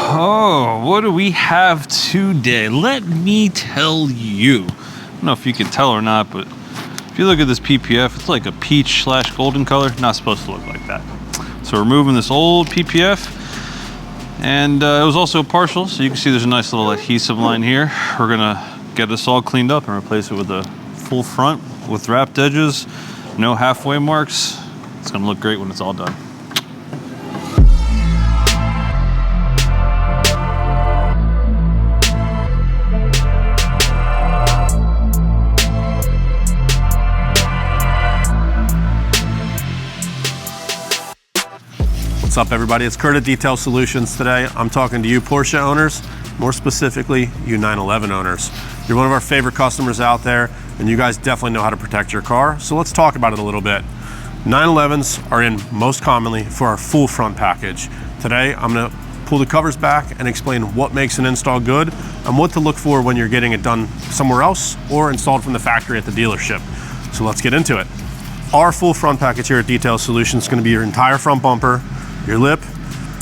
Oh, what do we have today? Let me tell you. I don't know if you can tell or not, but if you look at this PPF, it's like a peach / golden color. Not supposed to look like that. So we're removing this old PPF, and it was also partial, so you can see there's a nice little adhesive line here. We're gonna get this all cleaned up and replace it with a full front with wrapped edges, no halfway marks. It's gonna look great when it's all done. What's up, everybody? It's Kurt at Detail Solutions. Today I'm talking to you Porsche owners, more specifically you 911 owners. You're one of our favorite customers out there, and you guys definitely know how to protect your car, so let's talk about it a little bit. 911s are in most commonly for our full front package. Today I'm going to pull the covers back and explain what makes an install good and what to look for when you're getting it done somewhere else or installed from the factory at the dealership. So let's get into it. Our full front package here at Detail Solutions is going to be your entire front bumper, your lip,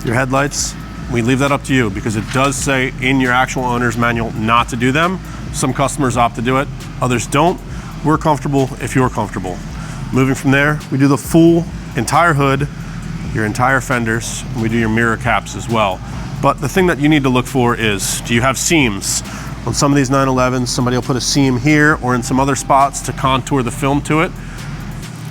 your headlights. We leave that up to you because it does say in your actual owner's manual not to do them. Some customers opt to do it, others don't. We're comfortable if you're comfortable. Moving from there, we do the full entire hood, your entire fenders, and we do your mirror caps as well. But the thing that you need to look for is, do you have seams? On some of these 911s, somebody will put a seam here or in some other spots to contour the film to it.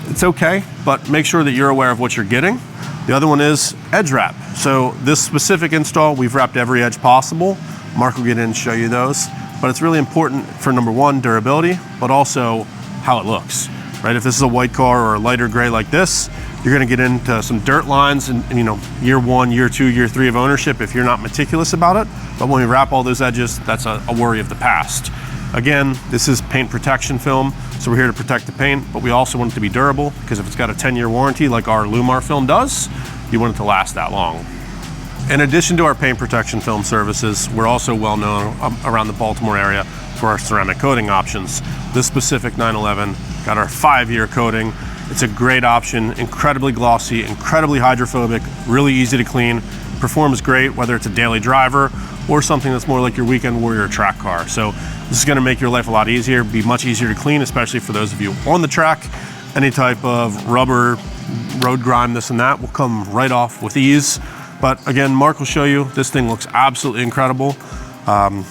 It's okay, but make sure that you're aware of what you're getting. The other one is edge wrap. So this specific install, we've wrapped every edge possible. Mark will get in and show you those. But it's really important for number one, durability, but also how it looks, right? If this is a white car or a lighter gray like this, you're gonna get into some dirt lines and you know, year one, year two, year three of ownership if you're not meticulous about it. But when we wrap all those edges, that's a worry of the past. Again, this is paint protection film, so we're here to protect the paint, but we also want it to be durable because if it's got a 10-year warranty like our Llumar film does, you want it to last that long. In addition to our paint protection film services, we're also well known around the Baltimore area for our ceramic coating options. This specific 911 got our 5-year coating. It's a great option, incredibly glossy, incredibly hydrophobic, really easy to clean, performs great whether it's a daily driver or something that's more like your weekend warrior track car. So this is gonna make your life a lot easier, be much easier to clean, especially for those of you on the track. Any type of rubber, road grime, this and that will come right off with ease. But again, Mark will show you, this thing looks absolutely incredible. And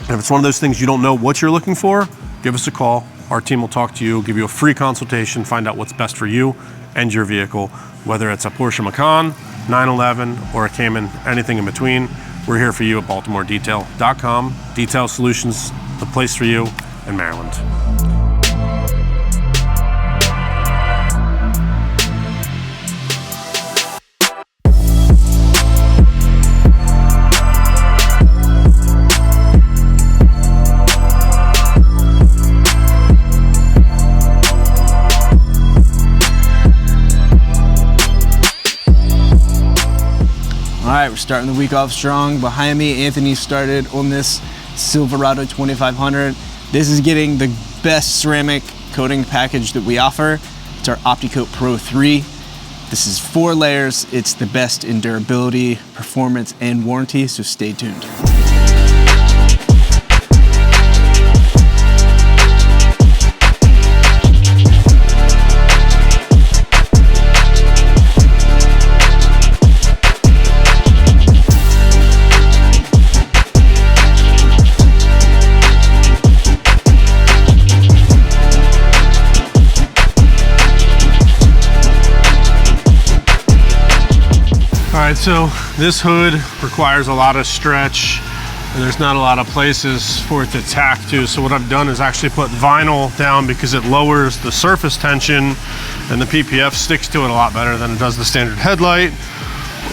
if it's one of those things you don't know what you're looking for, give us a call. Our team will talk to you, give you a free consultation, find out what's best for you and your vehicle, whether it's a Porsche Macan, 911, or a Cayman, anything in between. We're here for you at BaltimoreDetail.com. Detail Solutions, the place for you in Maryland. All right, we're starting the week off strong. Behind me, Anthony started on this Silverado 2500. This is getting the best ceramic coating package that we offer. It's our Opti Coat Pro 3. This is 4 layers. It's the best in durability, performance, and warranty, so stay tuned. So this hood requires a lot of stretch and there's not a lot of places for it to tack to. So what I've done is actually put vinyl down because it lowers the surface tension and the PPF sticks to it a lot better than it does the standard headlight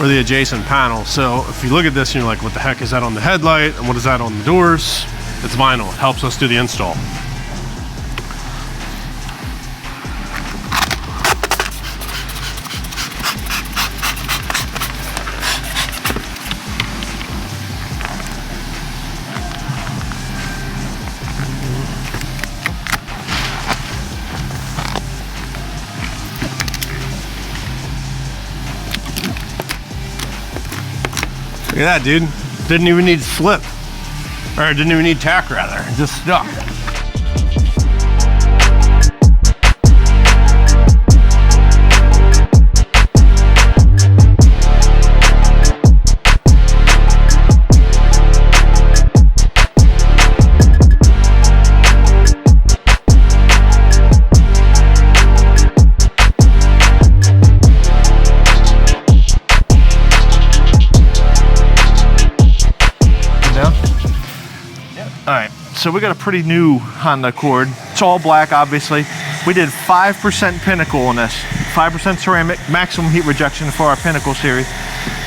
or the adjacent panel. So if you look at this and you're like, what the heck is that on the headlight and what is that on the doors? It's vinyl, it helps us do the install. Look at that, dude. Didn't even need to slip. Or didn't even need tack rather, it just stuck. All right, so we got a pretty new Honda Accord. It's all black, obviously. We did 5% Pinnacle on this. 5% ceramic, maximum heat rejection for our Pinnacle series.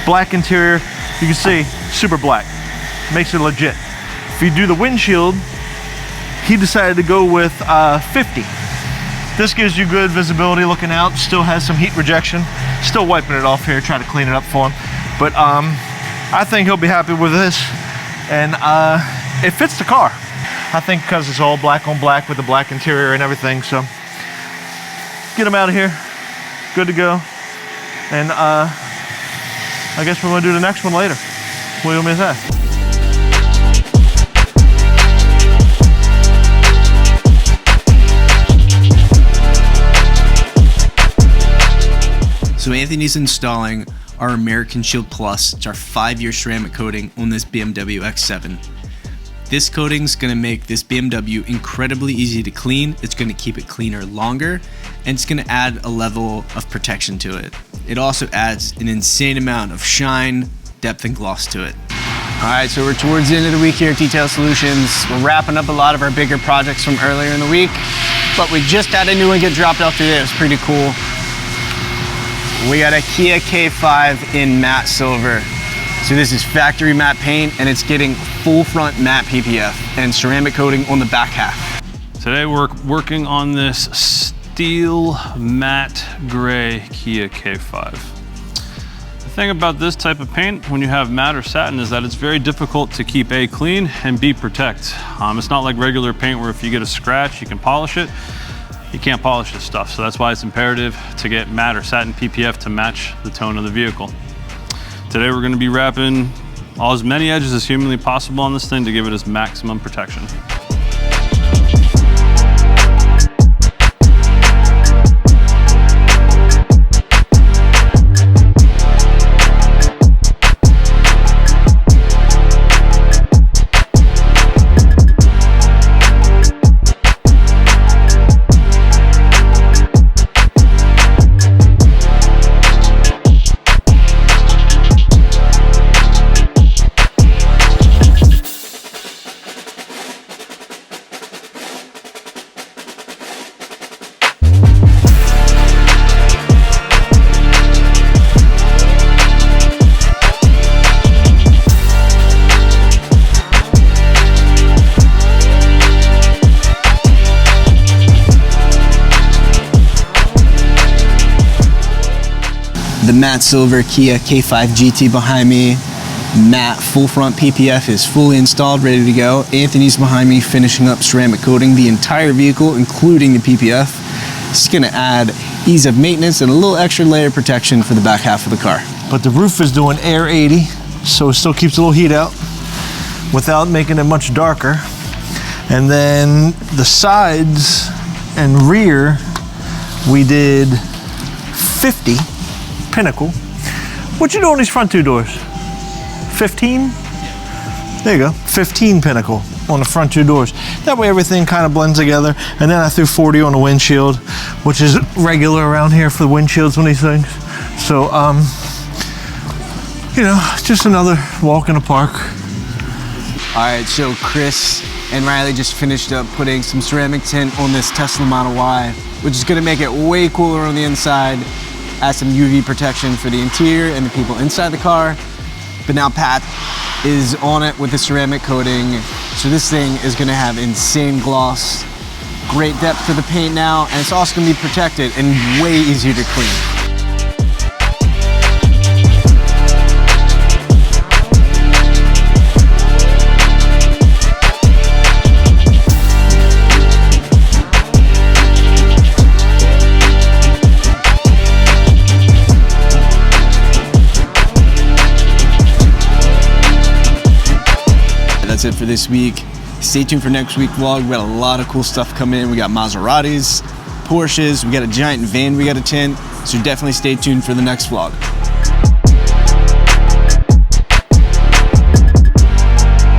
Black interior, you can see, super black. Makes it legit. If you do the windshield, he decided to go with 50. This gives you good visibility looking out, still has some heat rejection. Still wiping it off here, trying to clean it up for him. But I think he'll be happy with this. And it fits the car. I think because it's all black on black with the black interior and everything. So get him out of here. Good to go. And I guess we're gonna do the next one later. What do you want me to say? So Anthony's installing our American Shield Plus. It's our 5-year ceramic coating on this BMW X7. This coating is going to make this BMW incredibly easy to clean. It's going to keep it cleaner longer, and it's going to add a level of protection to it. It also adds an insane amount of shine, depth, and gloss to it. All right, so we're towards the end of the week here at Detail Solutions. We're wrapping up a lot of our bigger projects from earlier in the week, but we just had a new one get dropped off today. It was pretty cool. We got a Kia K5 in matte silver. So this is factory matte paint, and it's getting full front matte PPF and ceramic coating on the back half. Today we're working on this steel matte gray Kia K5. The thing about this type of paint when you have matte or satin is that it's very difficult to keep A, clean, and B, protect. It's not like regular paint where if you get a scratch you can polish it. You can't polish this stuff, so that's why it's imperative to get matte or satin PPF to match the tone of the vehicle. Today we're going to be wrapping as many edges as humanly possible on this thing to give it its maximum protection. The matte silver Kia K5 GT behind me, matte full front PPF is fully installed, ready to go. Anthony's behind me finishing up ceramic coating the entire vehicle, including the PPF. It's gonna add ease of maintenance and a little extra layer of protection for the back half of the car. But the roof is doing air 80, so it still keeps a little heat out without making it much darker. And then the sides and rear, we did 50 Pinnacle. What you do on these front two doors? 15? There you go, 15 Pinnacle on the front two doors. That way everything kind of blends together. And then I threw 40 on the windshield, which is regular around here for the windshields on these things. So, you know, just another walk in the park. All right, so Chris and Riley just finished up putting some ceramic tint on this Tesla Model Y, which is gonna make it way cooler on the inside, add some UV protection for the interior and the people inside the car. But now Pat is on it with the ceramic coating. So this thing is gonna have insane gloss, great depth to the paint now, and it's also gonna be protected and way easier to clean. that's it for this week. Stay tuned for next week's vlog. We got a lot of cool stuff coming in. We got Maseratis, Porsches, we got a giant van we got to tint. So definitely stay tuned for the next vlog.